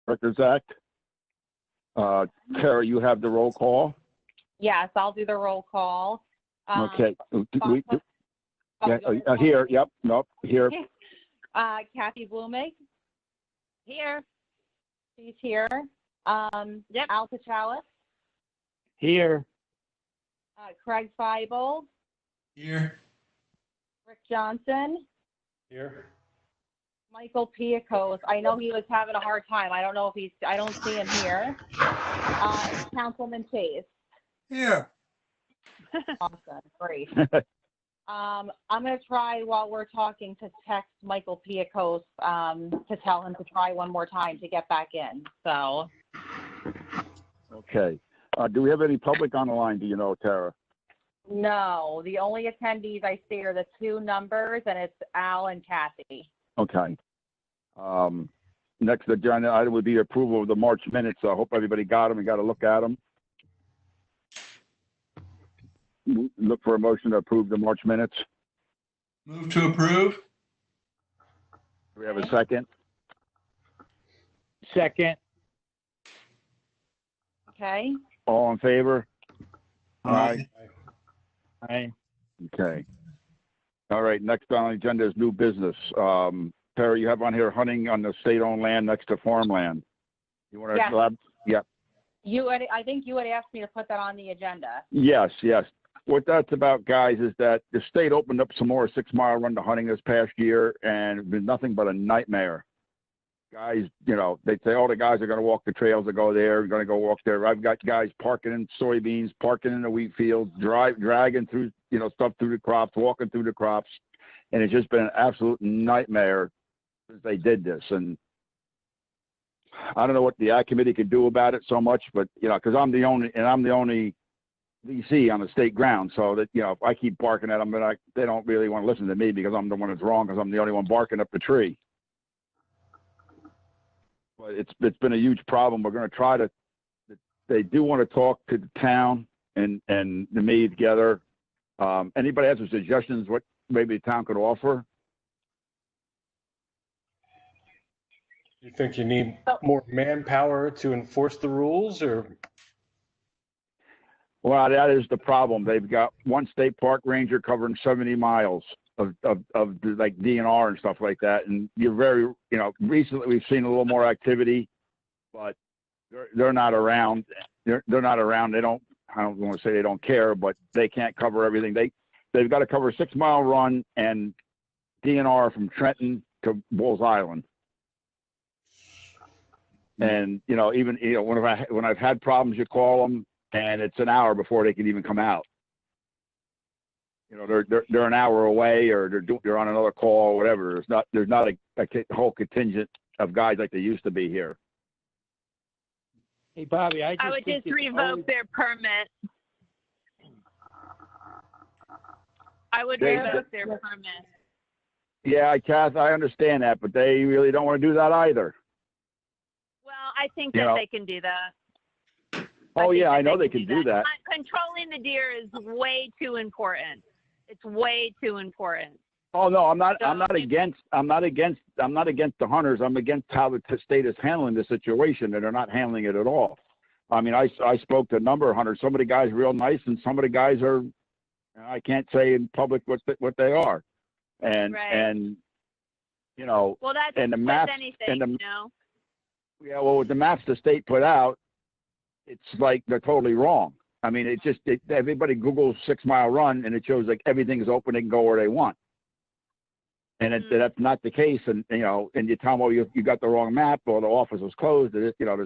Records Act. Tara, you have the roll call. Yes, I'll do the roll call. Okay. Here, yep, nope, here. Kathy Blumig. Here. She's here. Yep. Al Pachalis. Here. Craig Feibel. Here. Rick Johnson. Here. Michael Piakos. I know he was having a hard time. I don't know if I don't see him here. Councilman Chase. Here. Awesome. Great. I'm going to try while we're talking to text Michael Piakos to tell him to try one more time to get back in. So. Okay. Do we have any public on the line? Do you know, Tara? No. The only attendees I see are the two numbers, and it's Al and Kathy. Okay. Next agenda item would be approval of the March minutes. So I hope everybody got them and got a look at them. Look for a motion to approve the March minutes. Move to approve. Do we have a second? Second. Okay. All in favor? Aye. Aye. Okay. All right. Next on the agenda is new business. Tara, you have on here hunting on the state-owned land next to farmland. You want to? Yes. Yeah. I think you had asked me to put that on the agenda. Yes. Yes. What that's about, guys, is that the state opened up some more 6 Mile run to hunting this past year, and it's been nothing but a nightmare. Guys, you know, they say, oh, the guys are going to walk the trails that go there, going to go walk there. I've got guys parking in soybeans, parking in the wheat fields, dragging through, you know, stuff through the crops, walking through the crops. And it's just been an absolute nightmare since they did this. And I don't know what the Ag Committee could do about it so much, but, you know, because I'm the only VC on the state ground. So that, you know, if I keep barking at them, but they don't really want to listen to me because I'm the one that's wrong, because I'm the only one barking up the tree. But it's been a huge problem. We're going to try to. They do want to talk to the town and the me together. Anybody has some suggestions what maybe the town could offer? You think you need more manpower to enforce the rules, or? Well, that is the problem. They've got one state park ranger covering 70 miles of like DNR and stuff like that. And you're very, you know, recently we've seen a little more activity, but they're not around. They're not around. I don't want to say they don't care, but they can't cover everything. They've got to cover a 6 Mile run and DNR from Trenton to Bulls Island. And, you know, even, you know, when I've had problems, you call them and it's an hour before they can even come out. You know, they're an hour away, or they're on another call or whatever. There's not a whole contingent of guys like there used to be here. Hey, Bobby, I would just revoke their permit. I would revoke their permit. Yeah, Kath, I understand that, but they really don't want to do that either. Well, I think that they can do that. Oh, yeah, I know they can do that. Controlling the deer is way too important. It's way too important. Oh no, I'm not against the hunters. I'm against how the state is handling the situation, and they're not handling it at all. I mean, I spoke to a number of hunters. Some of the guys are real nice, and some of the guys are, I can't say in public what they are, and right. and you know, well, that's and the maps anything, and the, you know? Yeah, well, with the maps the state put out, it's like they're totally wrong. I mean, everybody Googles 6 Mile run and it shows like everything is open, they can go where they want. And that's not the case. And, you know, and you tell them, oh, you got the wrong map, or the office was closed. You know,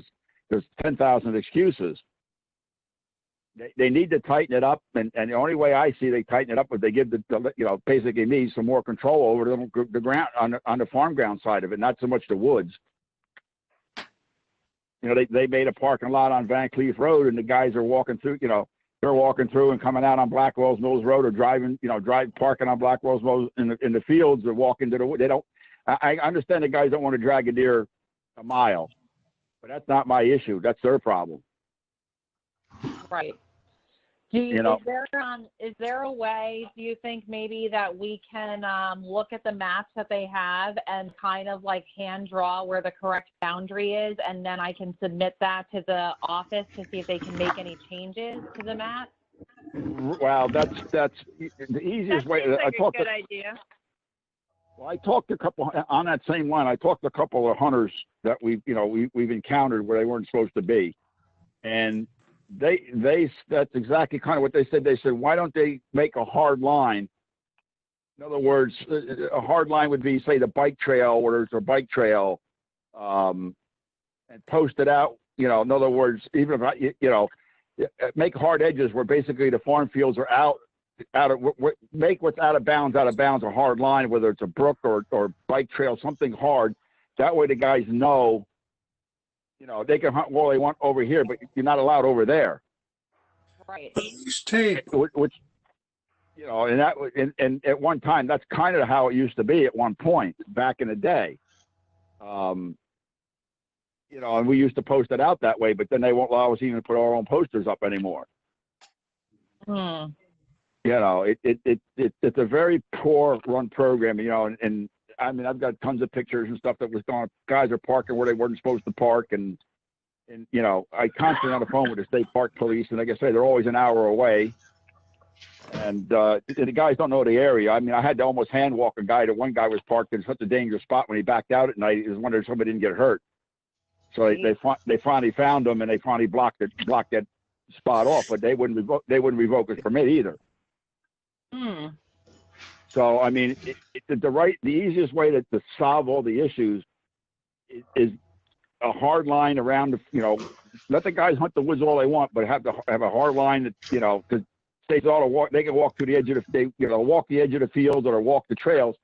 there's 10,000 excuses. They need to tighten it up. And the only way I see they tighten it up is they give you know, basically me some more control over the ground on the farm ground side of it, not so much the woods. You know, they made a parking lot on Van Cleef Road, and the guys are walking through, you know, they're walking through and coming out on Blackwell's Mills Road, or driving, you know, parking on Blackwell's Mills in the fields, or walking to the, they don't, I understand the guys don't want to drag a deer a mile, but that's not my issue. That's their problem. Right. You know. Is there a way, do you think maybe that we can look at the maps that they have and kind of like hand draw where the correct boundary is, and then I can submit that to the office to see if they can make any changes to the map? Well, that's the easiest way. That seems like a good to, idea. well, I talked to a couple on that same line. I talked to a couple of hunters that we've encountered where they weren't supposed to be, and that's exactly kind of what they said. They said, why don't they make a hard line? In other words, a hard line would be, say, the bike trail, where there's a bike trail, and post it out. In other words, even if make hard edges where basically the farm fields are out of, make what's out of bounds a hard line, whether it's a brook or bike trail, something hard. That way the guys know, they can hunt all they want over here, but you're not allowed over there. Right. Which, and at one time, that's kind of how it used to be at one point back in the day. And we used to post it out that way, but then they won't allow us even to put our own posters up anymore. It's a very poor run program, and I mean, I've got tons of pictures and stuff that was going. Guys are parking where they weren't supposed to park, and I constantly on the phone with the state park police, and like I say, they're always an hour away, and the guys don't know the area. I mean, I had to almost hand walk a guy. One guy was parked in such a dangerous spot when he backed out at night. He was wondering if somebody didn't get hurt. So they finally found him, and they finally blocked that spot off, but they wouldn't revoke his permit either. So I mean, the easiest way to solve all the issues is a hard line around let the guys hunt the woods all they want, but have a hard line that because states ought to walk. They can walk to the edge of walk the edge of the field or walk the trails.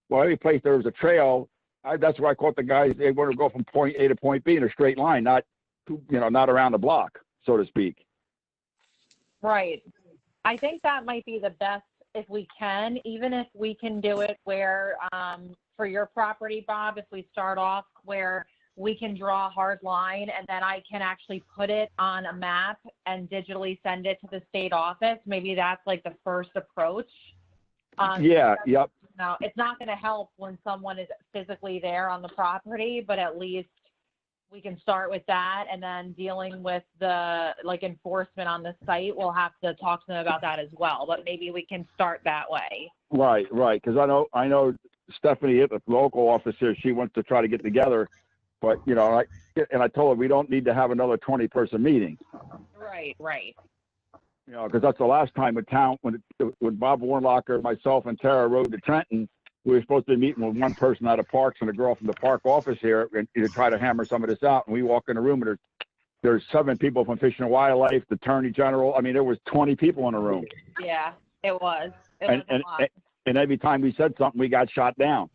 Well, every place there was a trail. That's where I caught the guys. They want to go from point A to point B in a straight line, not around the block, so to speak. Right. I think that might be the best if we can, even if we can do it where, for your property, Bob, if we start off where we can draw a hard line and then I can actually put it on a map and digitally send it to the state office. Maybe that's like the first approach. Yep. Now, it's not going to help when someone is physically there on the property, but at least we can start with that, and then dealing with the enforcement on the site, we'll have to talk to them about that as well. But maybe we can start that way. Right. Because I know Stephanie at the local office here. She wants to try to get together, but I told her we don't need to have another 20-person meeting. Right. Because that's the last time when Bob Warlocker, myself, and Tara rode to Trenton. We were supposed to be meeting with one person out of Parks and a girl from the park office here and to try to hammer some of this out. And we walk in the room and there's 7 people from Fish and Wildlife, the Attorney General. I mean, there was 20 people in the room. Yeah, it was. It was a lot. And every time we said something, we got shot down.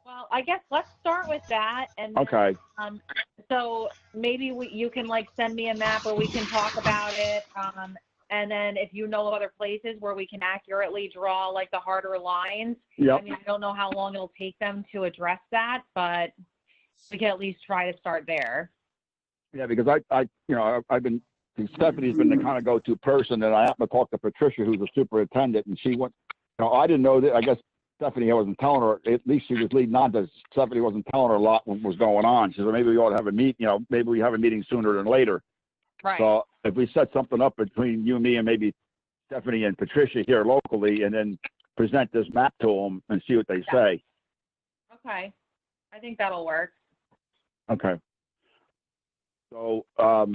Well, I guess let's start with that. And then, okay. So maybe you can send me a map or we can talk about it. And then if you know other places where we can accurately draw the harder lines. Yep. I mean, I don't know how long it'll take them to address that, but we can at least try to start there. Yeah, because I've been, Stephanie's been the kind of go-to person, and I happened to talk to Patricia, who's a superintendent, and she went, I didn't know that. I guess Stephanie wasn't telling her, at least she was leading on to, Stephanie wasn't telling her a lot what was going on. She said, maybe we ought to have a meeting, maybe we have a meeting sooner than later. Right. So if we set something up between you and me and maybe Stephanie and Patricia here locally, and then present this map to them and see what they say. Okay. I think that'll work. Okay. So I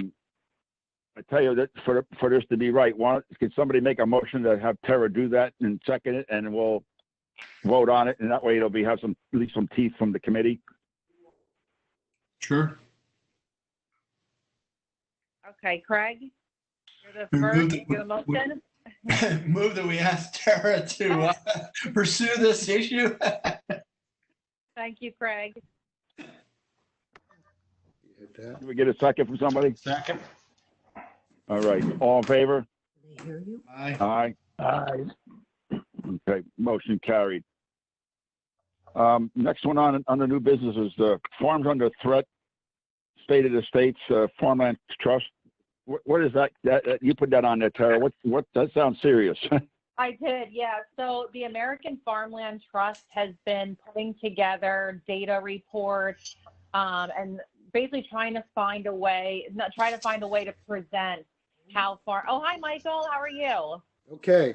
tell you that for this to be right, can somebody make a motion to have Tara do that and second it, and we'll vote on it, and that way it'll have at least some teeth from the committee. Sure. Okay, Craig, you're the first. You're the motion. Move that we ask Tara to pursue this issue. Thank you, Craig. Can we get a second from somebody? Second. All right. All in favor? They hear you? Aye. Aye. Okay. Motion carried. Next one on the new business is the Farms Under Threat State of the States Farmland Trust. What is that? That you put that on there, Tara? What? That sounds serious. I did, yeah. So the American Farmland Trust has been putting together data reports and basically trying to find a way to present how far. Oh, hi, Michael. How are you? Okay.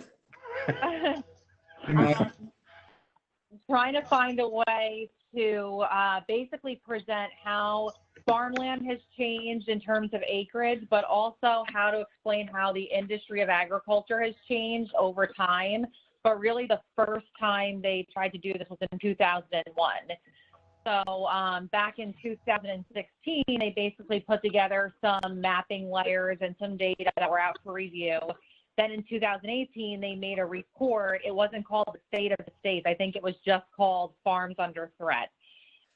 Trying to find a way to basically present how farmland has changed in terms of acreage, but also how to explain how the industry of agriculture has changed over time. But really the first time they tried to do this was in 2001. So back in 2016, they basically put together some mapping layers and some data that were out for review. Then in 2018, they made a report. It wasn't called the State of the States. I think it was just called Farms Under Threat.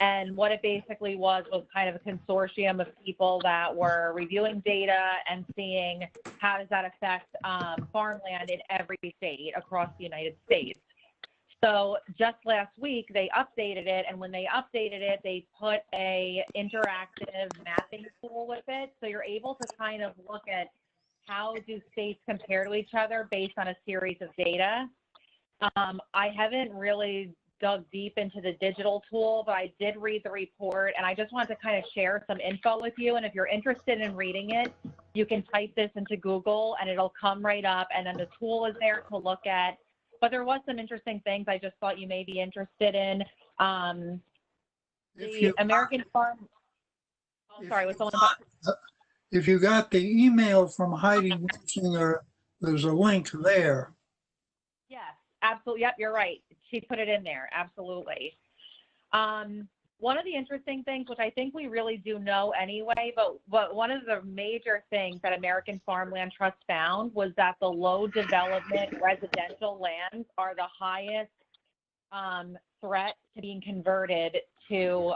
And what it basically was kind of a consortium of people that were reviewing data and seeing how does that affect farmland in every state across the United States. So just last week, they updated it. And when they updated it, they put a interactive mapping tool with it. So you're able to kind of look at how do states compare to each other based on a series of data. I haven't really dug deep into the digital tool, but I did read the report, and I just wanted to kind of share some info with you. And if you're interested in reading it, you can type this into Google, and it'll come right up, and then the tool is there to look at. But there was some interesting things I just thought you may be interested in. The American Farm. Oh, sorry, was someone about? If you got the email from Heidi Winsinger, there's a link there. Yes, absolutely. Yep, you're right. She put it in there. Absolutely. One of the interesting things, which I think we really do know anyway, but one of the major things that American Farmland Trust found was that the low development residential lands are the highest threat to being converted to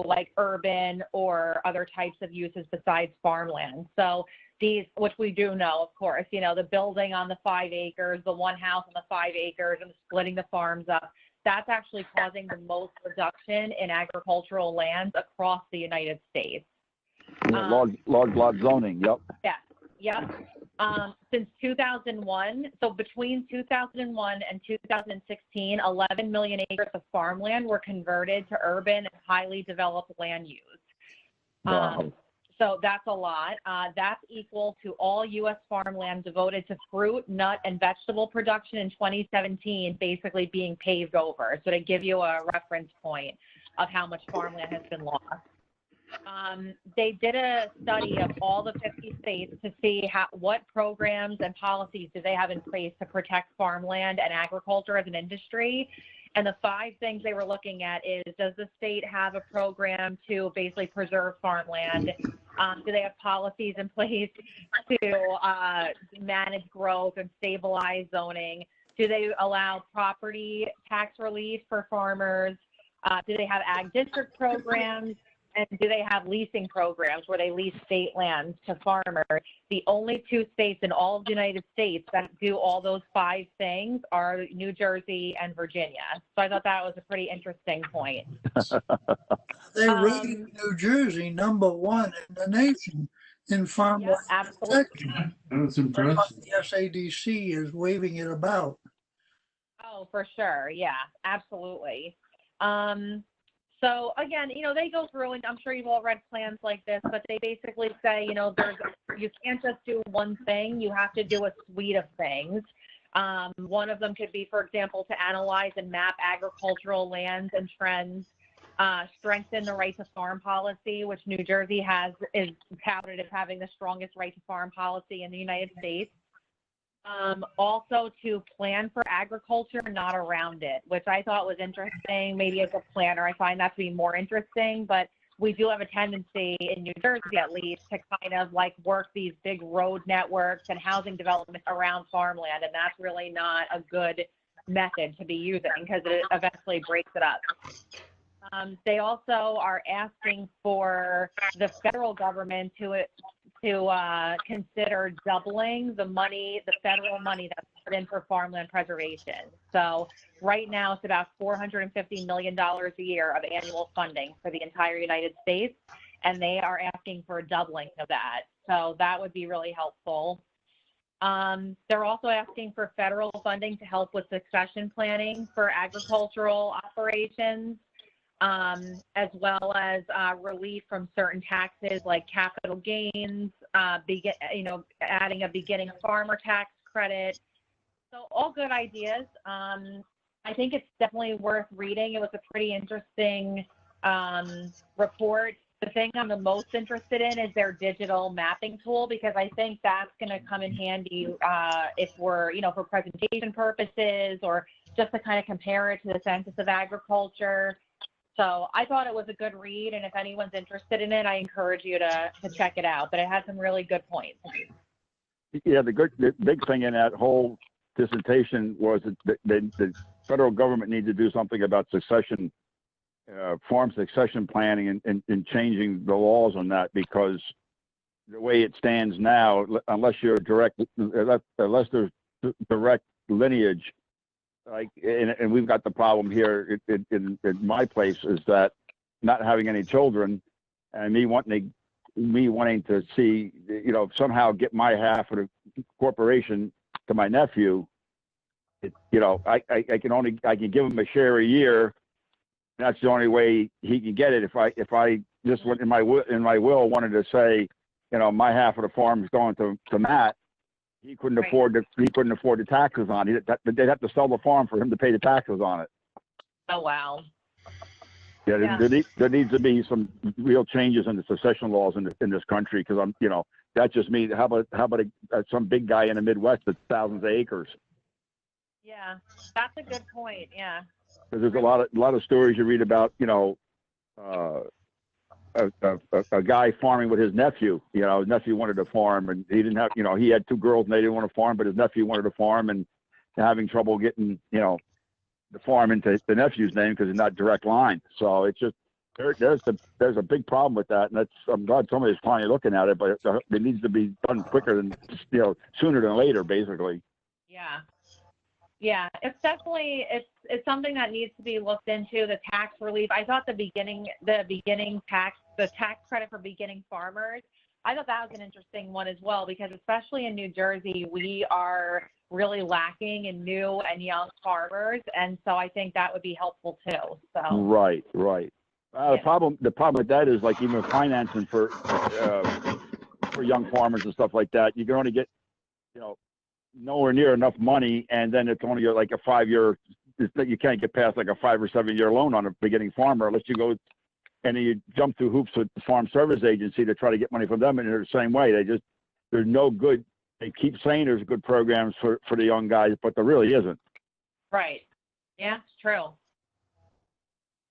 like urban or other types of uses besides farmland. So these, which we do know, of course, you know, the building on the 5 acres, the one house on the 5 acres, and splitting the farms up, that's actually causing the most reduction in agricultural lands across the United States. Large lot zoning, yep. Yeah, yep. Since 2001, so between 2001 and 2016, 11 million acres of farmland were converted to urban and highly developed land use. Wow. So that's a lot. That's equal to all U.S. farmland devoted to fruit, nut, and vegetable production in 2017, basically being paved over. So to give you a reference point of how much farmland has been lost. They did a study of all the 50 states to see what programs and policies do they have in place to protect farmland and agriculture as an industry. And the 5 things they were looking at is, does the state have a program to basically preserve farmland? Do they have policies in place to manage growth and stabilize zoning? Do they allow property tax relief for farmers? Do they have ag district programs? And do they have leasing programs where they lease state lands to farmers? The only 2 states in all of the United States that do all those 5 things are New Jersey and Virginia. So I thought that was a pretty interesting point. They rated New Jersey #1 in the nation in farmland protection. That's impressive. The SADC is waving it about. Oh, for sure. Yeah, absolutely. So again, you know, they go through, and I'm sure you've all read plans like this, but they basically say, you know, you can't just do one thing. You have to do a suite of things. One of them could be, for example, to analyze and map agricultural lands and trends, strengthen the right to farm policy, which New Jersey is touted as having the strongest right to farm policy in the United States. Also to plan for agriculture, not around it, which I thought was interesting. Maybe as a planner, I find that to be more interesting, but we do have a tendency in New Jersey, at least, to kind of like work these big road networks and housing development around farmland. And that's really not a good method to be using because it eventually breaks it up. They also are asking for the federal government to consider doubling the federal money that's put in for farmland preservation. So right now it's about $450 million a year of annual funding for the entire United States. and they are asking for a doubling of that. So that would be really helpful. They're also asking for federal funding to help with succession planning for agricultural operations, as well as relief from certain taxes like capital gains, adding a beginning farmer tax credit. So all good ideas. I think it's definitely worth reading. It was a pretty interesting report. The thing I'm the most interested in is their digital mapping tool, because I think that's going to come in handy if we're, for presentation purposes or just to kind of compare it to the Census of Agriculture. So I thought it was a good read, and if anyone's interested in it, I encourage you to check it out. But it has some really good points. Yeah, the big thing in that whole dissertation was that the federal government needs to do something about farm succession planning and changing the laws on that, because the way it stands now, unless there's direct lineage, and we've got the problem here in my place, is that not having any children and me wanting to see, somehow get my half of the corporation to my nephew. I can give him a share a year. That's the only way he can get it. If I just went in my will wanted to say, my half of the farm is going to Matt, he couldn't afford the taxes on it. They'd have to sell the farm for him to pay the taxes on it. Oh wow. Yeah, there needs to be some real changes in the succession laws in this country, because that just means how about some big guy in the Midwest that's thousands of acres. Yeah, that's a good point. Yeah. Because there's a lot of stories you read about, a guy farming with his nephew. His nephew wanted to farm, and he didn't have, he had two girls and they didn't want to farm, but his nephew wanted to farm, and having trouble getting, the farm into the nephew's name because it's not direct line. So it's just there's a big problem with that, and I'm glad somebody's finally looking at it, but it needs to be done quicker than sooner than later, basically. Yeah. Yeah, it's definitely it's something that needs to be looked into. The tax relief. I thought the tax credit for beginning farmers. I thought that was an interesting one as well, because especially in New Jersey, we are really lacking in new and young farmers, and so I think that would be helpful too. So right. The problem with that is, like, even financing for young farmers and stuff like that, you can only get nowhere near enough money, and then it's only like a 5-year. You can't get past like a 5 or 7 year loan on a beginning farmer unless you go and you jump through hoops with the Farm Service Agency to try to get money from them. And they're the same way. There's no good. They keep saying there's good programs for the young guys, but there really isn't. Right. Yeah, it's true.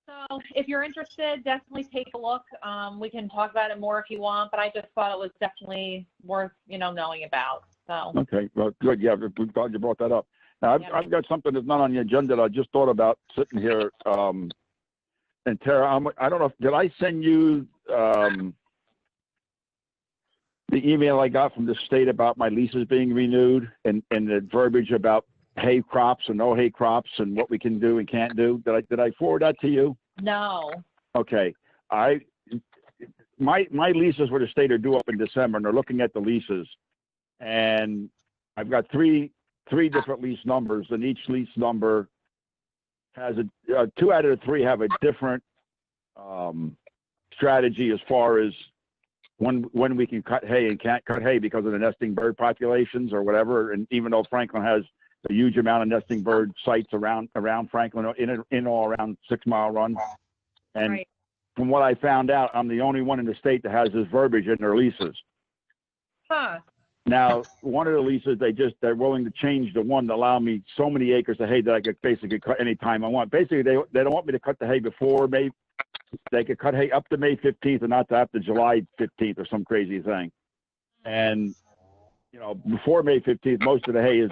So if you're interested, definitely take a look. We can talk about it more if you want, but I just thought it was definitely worth knowing about. So. Okay, well, good. Yeah, we're glad you brought that up. Now, I've got something that's not on the agenda that I just thought about sitting here. And Tara, I don't know, did I send you the email I got from the state about my leases being renewed and the verbiage about hay crops and no hay crops and what we can do and can't do? Did I forward that to you? No. Okay. My leases with the state are due up in December, and they're looking at the leases. And I've got three different lease numbers, and each lease number has 2 out of the 3 have a different strategy as far as when we can cut hay and can't cut hay because of the nesting bird populations or whatever. And even though Franklin has a huge amount of nesting bird sites around Franklin, in all around 6 Mile Run, and right. From what I found out, I'm the only one in the state that has this verbiage in their leases. Huh. Now, one of the leases, they're willing to change the one to allow me so many acres of hay that I could basically cut any time I want. Basically, they don't want me to cut the hay before May. They could cut hay up to May 15th and not to after July 15th or some crazy thing. And, before May 15th, most of the hay is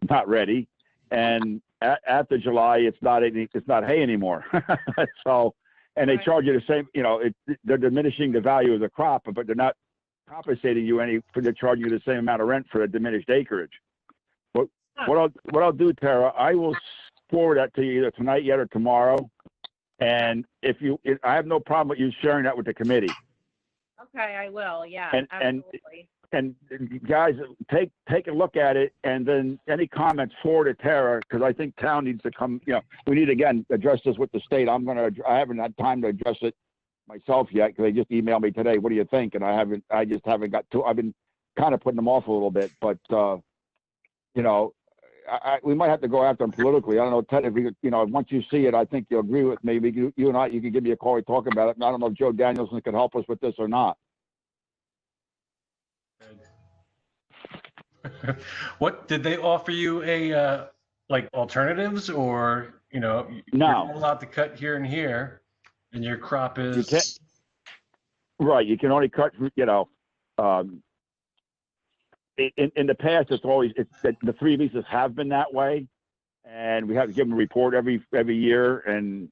not ready. And after July, it's not hay anymore. So, and they charge you the same, they're diminishing the value of the crop, but they're not compensating you they're charging you the same amount of rent for a diminished acreage. But what I'll do, Tara, I will forward that to you either tonight yet or tomorrow. And I have no problem with you sharing that with the committee. Okay, I will. Yeah, And- absolutely. And guys, take a look at it, and then any comments forward to Tara, because I think town needs to come, we need to, again, address this with the state. I haven't had time to address it myself yet, because they just emailed me today, what do you think? And I just haven't got to, I've been kind of putting them off a little bit, but, we might have to go after them politically. I don't know, Ted, if we, once you see it, I think you'll agree with me. You and I, you can give me a call, we talk about it. And I don't know if Joe Danielson can help us with this or not. What did they offer you like alternatives, or No. you're not allowed to cut here and here, and your crop You is can't, right. You can only cut, in the past, the 3 leases have been that way, and we have to give them a report every year. And,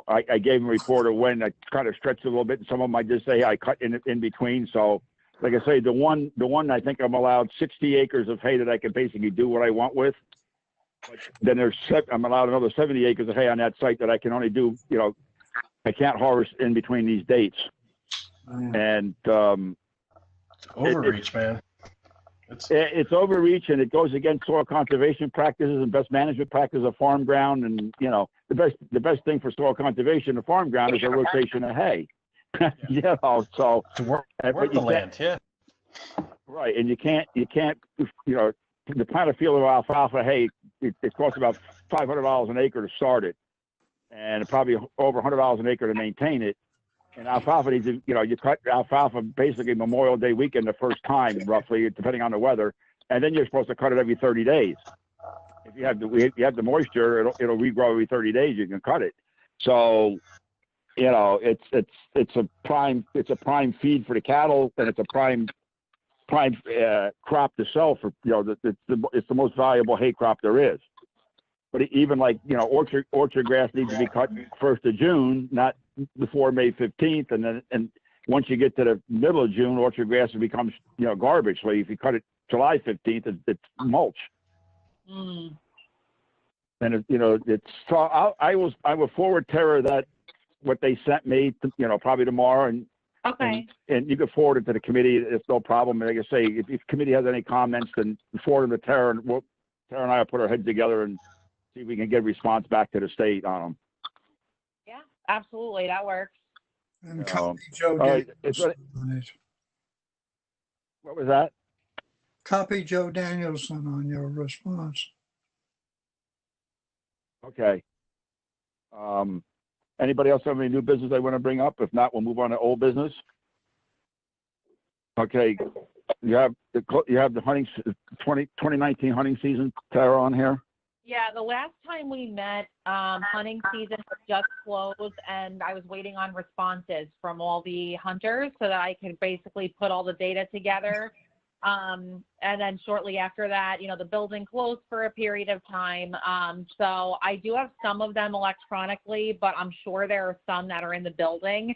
I gave them a report of when I kind of stretched it a little bit. And some of them I just say I cut in between. So, like I say, the one I think I'm allowed 60 acres of hay that I can basically do what I want with. But then I'm allowed another 70 acres of hay on that site that I can only do, I can't harvest in between these dates. And it's overreach, man. It's overreach, and it goes against soil conservation practices and best management practices of farm ground. And the best thing for soil conservation of farm ground is a rotation of hay. So to work the land, yeah. Right, and you can't to plant a field of alfalfa hay, it costs about $500 an acre to start it, and probably over $100 an acre to maintain it. And alfalfa needs to, you cut alfalfa basically Memorial Day weekend the first time, roughly, depending on the weather, and then you're supposed to cut it every 30 days. If you have the moisture, it'll regrow every 30 days. You can cut it. So, it's a prime feed for the cattle, and it's a prime crop to sell for. It's the most valuable hay crop there is. But even like orchard grass needs to be cut 1st of June, not before May 15th, and once you get to the middle of June, orchard grass becomes garbage. So if you cut it July 15th, it's mulch. Mm. And it's so I will forward Tara that what they sent me, probably tomorrow, and Okay. and you can forward it to the committee. It's no problem. And like I say, if the committee has any comments, then forward them to Tara, and Tara and I will put our heads together and see if we can get a response back to the state on them. Yeah, absolutely. That works. And copy Joe all right, Danielson on it. What was that? Copy Joe Danielson on your response. Okay. Anybody else have any new business they want to bring up? If not, we'll move on to old business. Okay. You have the hunting 2019 hunting season, Tara, on here. Yeah, the last time we met, hunting season was just closed, and I was waiting on responses from all the hunters so that I could basically put all the data together. And then shortly after that, the building closed for a period of time. So I do have some of them electronically, but I'm sure there are some that are in the building.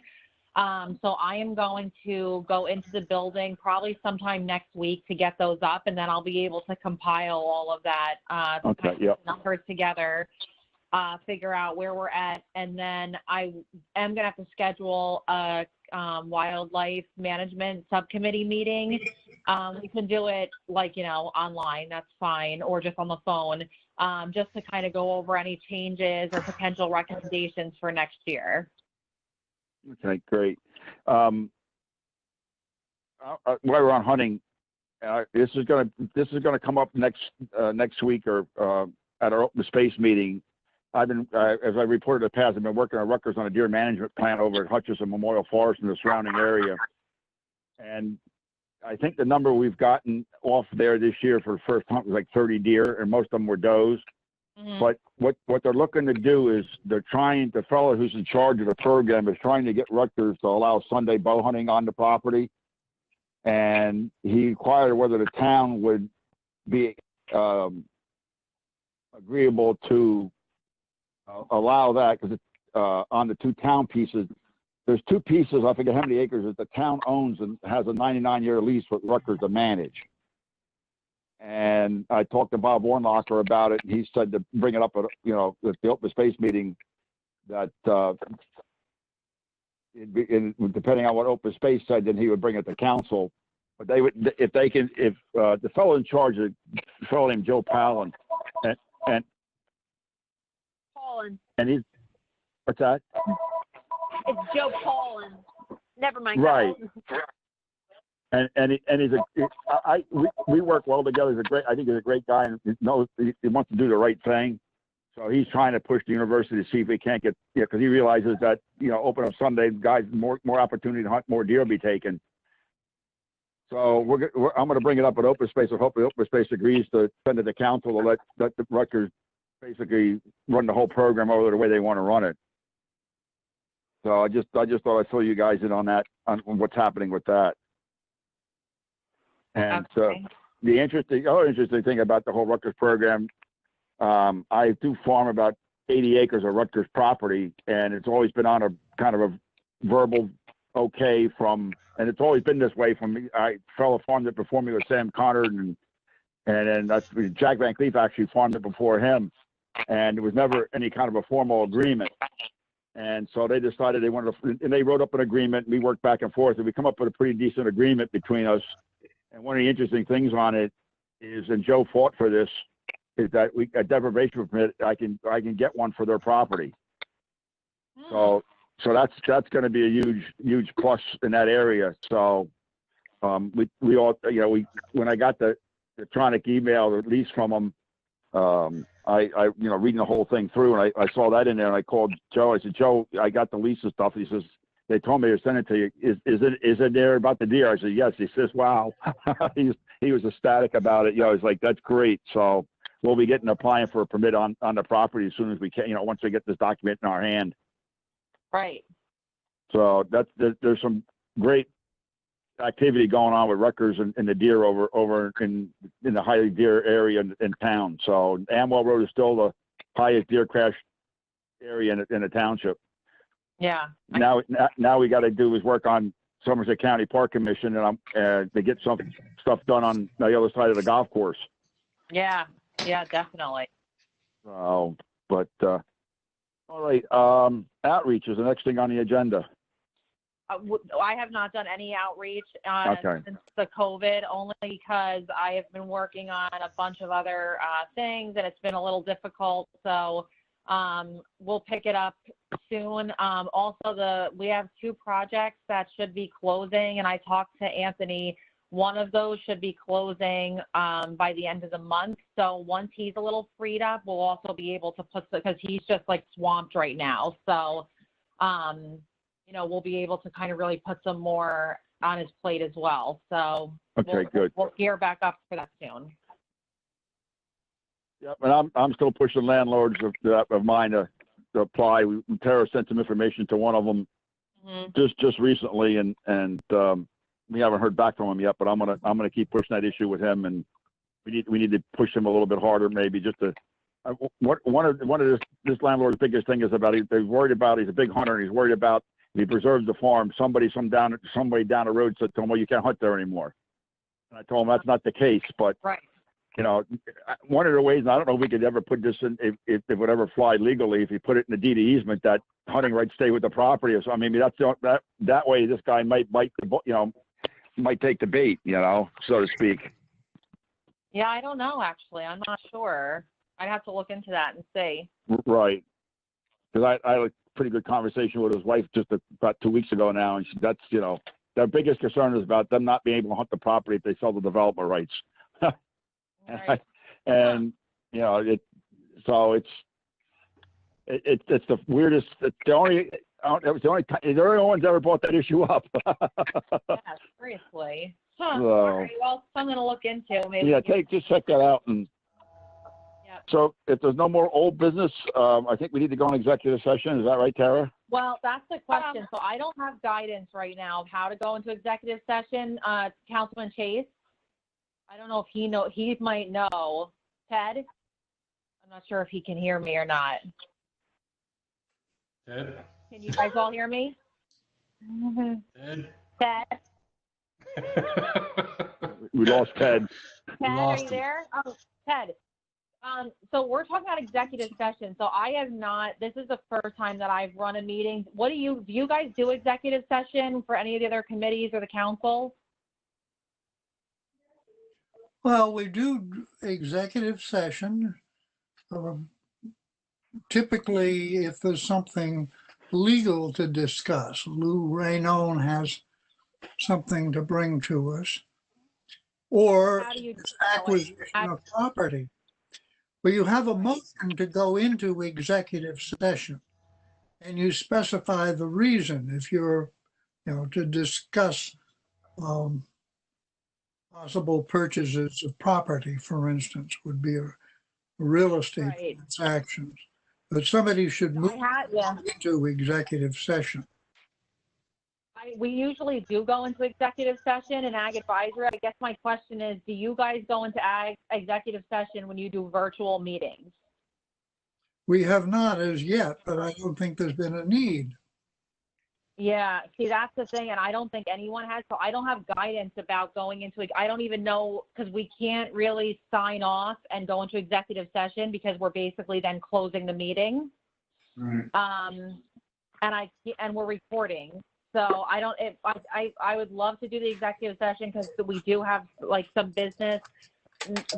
So I am going to go into the building probably sometime next week to get those up, and then I'll be able to compile all of that, Okay, yep. numbers together, figure out where we're at, and then I am going to have to schedule a wildlife management subcommittee meeting. We can do it online, that's fine, or just on the phone, just to kind of go over any changes or potential recommendations for next year. Okay, great. While we're on hunting, this is gonna come up next week or at our open space meeting. I've been, as I reported in the past, I've been working on Rutgers on a deer management plan over at Hutchinson Memorial Forest and the surrounding area. And I think the number we've gotten off there this year for the first hunt was like 30 deer, and most of them were does. Mm-hmm. But what they're looking to do is the fellow who's in charge of the program is trying to get Rutgers to allow Sunday bow hunting on the property. And he inquired whether the town would be agreeable to allow that, because on the two town pieces, there's two pieces, I forget how many acres, that the town owns and has a 99-year lease with Rutgers to manage. And I talked to Bob Warnocker about it, and he said to bring it up at the open space meeting that depending on what open space said, then he would bring it to council. But they would, if the fellow in charge, a fellow named Joe Palin, and Paulin. he's, what's that? It's Joe Paulin. Never mind. Right. And we work well together. I think he's a great guy, and he wants to do the right thing. So he's trying to push the university to see if he can't get, because he realizes that, open up Sunday, guys, more opportunity to hunt, more deer will be taken. So I'm going to bring it up at open space, and hopefully open space agrees to send it to council to let the Rutgers basically run the whole program over the way they want to run it. So I just thought I'd fill you guys in on that, on what's happening with that. And Okay. the other interesting thing about the whole Rutgers program, I do farm about 80 acres of Rutgers property, and it's always been on a kind of a verbal okay and it's always been this way from me. Fellow farmed it before me with Sam Connor, and then that's Jack Van Cleef actually farmed it before him, and there was never any kind of a formal agreement. And so they decided they wanted to, and they wrote up an agreement, and we worked back and forth, and we come up with a pretty decent agreement between us. And one of the interesting things on it is, and Joe fought for this, is that a deprivation permit, I can get one for their property. So that's going to be a huge plus in that area. So we all, when I got the electronic email release from them, I reading the whole thing through, and I saw that in there, and I called Joe. I said, Joe, I got the lease and stuff. He says, they told me to send it to you. Is it there about the deer? I said, yes. He says, wow. he was ecstatic about it. He's like, that's great. So we'll be applying for a permit on the property as soon as we can, once we get this document in our hand. Right. So there's some great activity going on with Rutgers and the deer over in the high deer area in town. So Amwell Road is still the highest deer crash area in the township. Yeah. Now we got to do is work on Somerset County Park Commission and to get some stuff done on the other side of the golf course. Yeah. Yeah, definitely. So, but all right. Outreach is the next thing on the agenda. I have not done any outreach Okay. since the COVID, only because I have been working on a bunch of other things, and it's been a little difficult. So we'll pick it up soon. Also, we have 2 projects that should be closing, and I talked to Anthony. One of those should be closing by the end of the month. So once he's a little freed up, we'll also be able to because he's just like swamped right now. So, we'll be able to kind of really put some more on his plate as well. So Okay, good. We'll gear back up for that soon. Yep, and I'm still pushing landlords of mine to apply. Tara sent some information to one of them just recently, and we haven't heard back from him yet. But I'm gonna keep pushing that issue with him, and we need to push him a little bit harder, maybe just to. One of this landlord's biggest thing is about he's worried about, he's a big hunter, and he's worried about if he preserves the farm. Somebody down the road said to him, well, you can't hunt there anymore. And I told him that's not the case, but right. One of the ways, and I don't know if we could ever put this in, if it would ever fly legally, if you put it in the deed of easement, that hunting rights stay with the property. So I mean, that way this guy might bite might take the bait, so to speak. Yeah, I don't know, actually. I'm not sure. I'd have to look into that and see. Right. Because I had a pretty good conversation with his wife just about 2 weeks ago now, and that's, their biggest concern is about them not being able to hunt the property if they sell the development rights. Right. And it's the weirdest. It's the only. It was the only time. They're the only ones that ever brought that issue up. Yeah, seriously. Huh. So, All right. Well, something to look into. Maybe. Yeah, just check that out. And Yep. So, if there's no more old business, I think we need to go on executive session. Is that right, Tara? Well, that's the question. So I don't have guidance right now of how to go into executive session. Councilman Chase, I don't know if he might know. Ted, I'm not sure if he can hear me or not. Ted? Can you guys all hear me? Ted? Ted? We lost Ted. Ted, are lost you him. there? Oh, Ted. So we're talking about executive session. So I have not, this is the first time that I've run a meeting. Do you guys do executive session for any of the other committees or the council? Well, we do executive session. Typically, if there's something legal to discuss, Lou Raynone has something to bring to us, or How do you it's acquisition of property. Well, you have a motion to go into executive session, and you specify the reason. If you're, to discuss possible purchases of property, for instance, would be a real estate transactions. But somebody should move into executive session. We usually do go into executive session and ag advisory. I guess my question is, do you guys go into executive session when you do virtual meetings? We have not as yet, but I don't think there's been a need. Yeah, see, that's the thing, and I don't think anyone has, so I don't have guidance about going into it. I don't even know, because we can't really sign off and go into executive session because we're basically then closing the meeting. Right. And we're recording. So I would love to do the executive session because we do have like some business,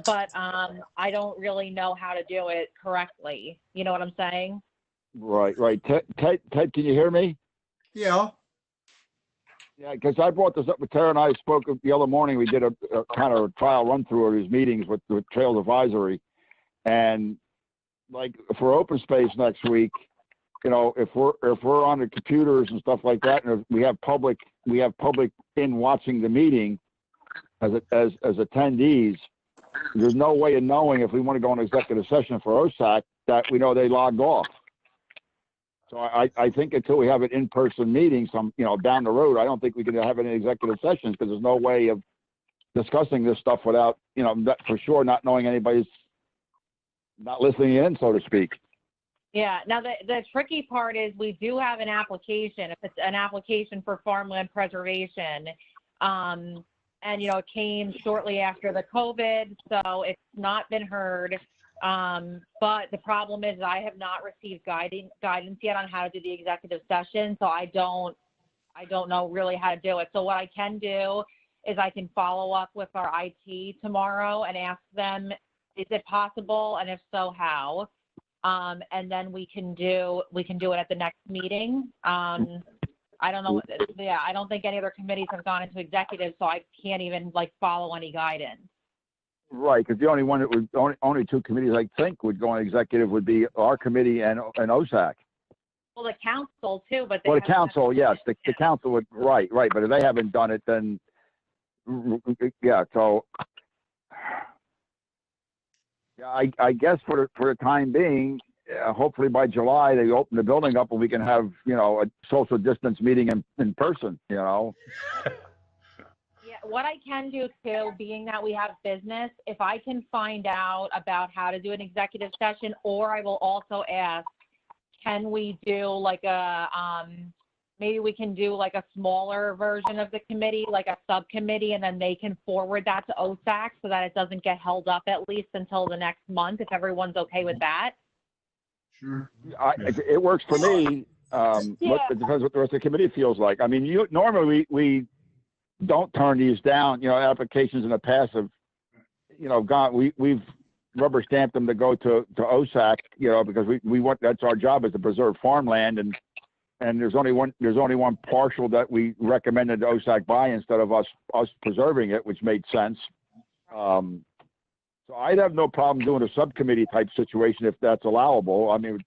but I don't really know how to do it correctly. You know what I'm saying? Right. Ted, can you hear me? Yeah. Yeah, because I brought this up with Tara and I spoke the other morning. We did a kind of a trial run through of these meetings with Trails Advisory. And like for open space next week, if we're on the computers and stuff like that, and if we have public in watching the meeting as attendees, there's no way of knowing if we want to go on executive session for OSAC that we know they logged off. So I think until we have an in-person meeting, down the road, I don't think we can have any executive sessions because there's no way of discussing this stuff without, for sure not knowing anybody's not listening in, so to speak. Yeah. Now the tricky part is we do have an application. If it's an application for farmland preservation, and it came shortly after the COVID, so it's not been heard. But the problem is I have not received guidance yet on how to do the executive session. So I don't know really how to do it. So what I can do is I can follow up with our IT tomorrow and ask them, is it possible? And if so, how? And then we can do it at the next meeting. I don't know. Yeah, I don't think any other committees have gone into executive, so I can't even follow any guidance. Right, because the only one that would only two committees I think would go on executive would be our committee and OSAC. Well, the council too, but the council, yes, the council would right, but if they haven't done it, then yeah. So yeah, I guess for the time being, hopefully by July they open the building up and we can have a social distance meeting in person. What I can do too, being that we have business, if I can find out about how to do an executive session, or I will also ask, can we do maybe we can do a smaller version of the committee, like a subcommittee, and then they can forward that to OSAC so that it doesn't get held up at least until the next month, if everyone's okay with that. Sure. It works for me. It depends what the rest of the committee feels like. I mean, normally we don't turn these down. Applications in the past have, we've rubber stamped them to go to OSAC, because we want, that's our job, is to preserve farmland, and there's only one parcel that we recommended OSAC buy instead of us preserving it, which made sense. So I'd have no problem doing a subcommittee type situation if that's allowable. I mean,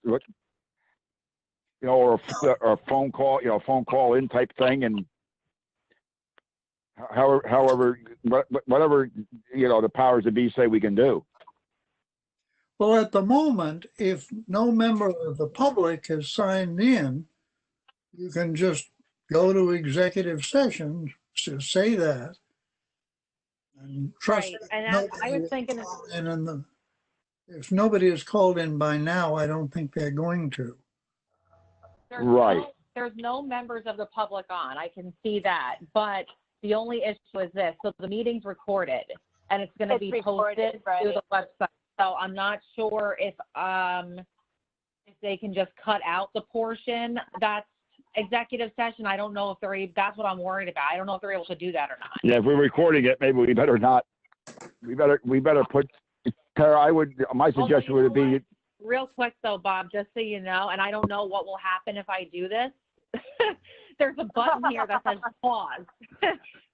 or a phone call in type thing, and however, whatever, the powers that be say we can do. Well, at the moment, if no member of the public has signed in, you can just go to executive session to say that. And trust right. And I was thinking, if nobody is called in by now, I don't think they're going to. There's no members of the public on. I can see that, but the only issue is this. So the meeting's recorded, and it's going to be posted to the website. So I'm not sure if they can just cut out the portion that's executive session. I don't know if that's what I'm worried about. I don't know if they're able to do that or not. Yeah, if we're recording it, maybe we better not. We better put, Tara, my suggestion would be, Real quick though, Bob, just so you know, and I don't know what will happen if I do this. There's a button here that says pause.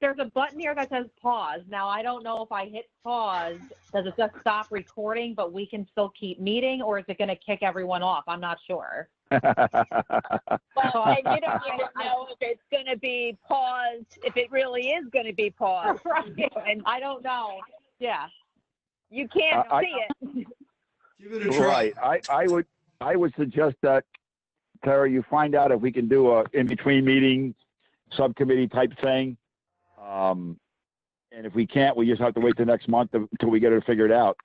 There's a button here that says pause. Now, I don't know if I hit pause, does it just stop recording, but we can still keep meeting, or is it going to kick everyone off? I'm not sure. Well, and you don't even know if it's going to be paused, if it really is going to be paused. Right. And I don't know. Yeah. You can't see it. Give it a try. right. I would suggest that, Tara, you find out if we can do a in-between meeting subcommittee type thing. And if we can't, we just have to wait the next month until we get it figured out.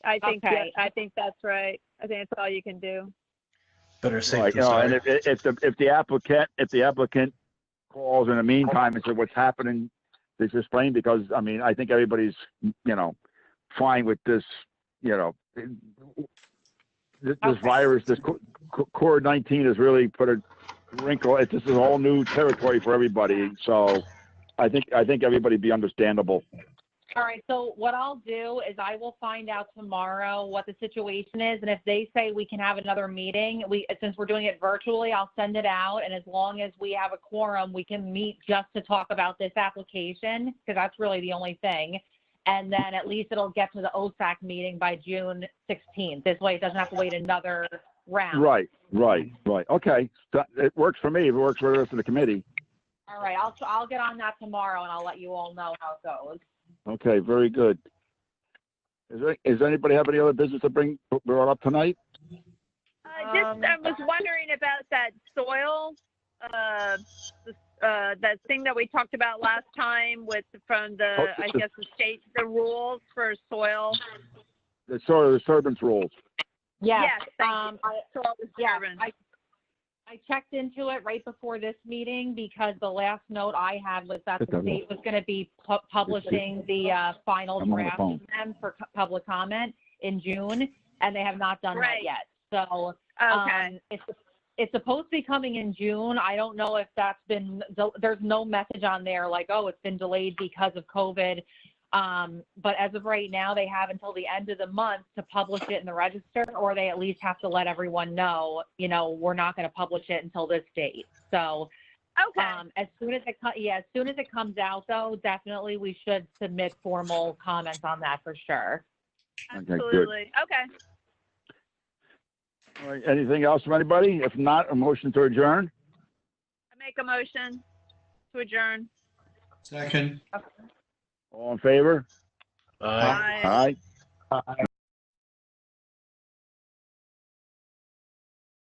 I think Okay. I think that's right. I think that's all you can do. Better safe Right, than and sorry. if the applicant calls in the meantime and says what's happening, this is plain, because I mean, I think everybody's, fine with this, this Okay. virus, this COVID-19 has really put a wrinkle. This is a whole new territory for everybody. So I think everybody be understandable. All right, so what I'll do is I will find out tomorrow what the situation is, and if they say we can have another meeting, since we're doing it virtually, I'll send it out, and as long as we have a quorum, we can meet just to talk about this application, because that's really the only thing, and then at least it'll get to the OSAC meeting by June 16th. This way it doesn't have to wait another round. Right. Okay, so it works for me. If it works for the rest of the committee. All right, I'll get on that tomorrow, and I'll let you all know how it goes. Okay, very good. Does anybody have any other business to bring brought up tonight? I was wondering about that soil, that thing that we talked about last time from the state, the rules for soil. The soil disturbance rules. Yes, thank you. Soil disturbance. I checked into it right before this meeting because the last note I had was that the state was going to be publishing the final draft of them for public comment in June, and they have not done that yet. So Okay. It's supposed to be coming in June. I don't know if that's been, there's no message on there like, oh, it's been delayed because of COVID. But as of right now, they have until the end of the month to publish it in the register, or they at least have to let everyone know, we're not going to publish it until this date. So, okay. as soon as it comes out, though, definitely we should submit formal comments on that for sure. Absolutely. Okay. All right, anything else from anybody? If not, a motion to adjourn? I make a motion to adjourn. Second. All in favor? Bye. Bye. Aye.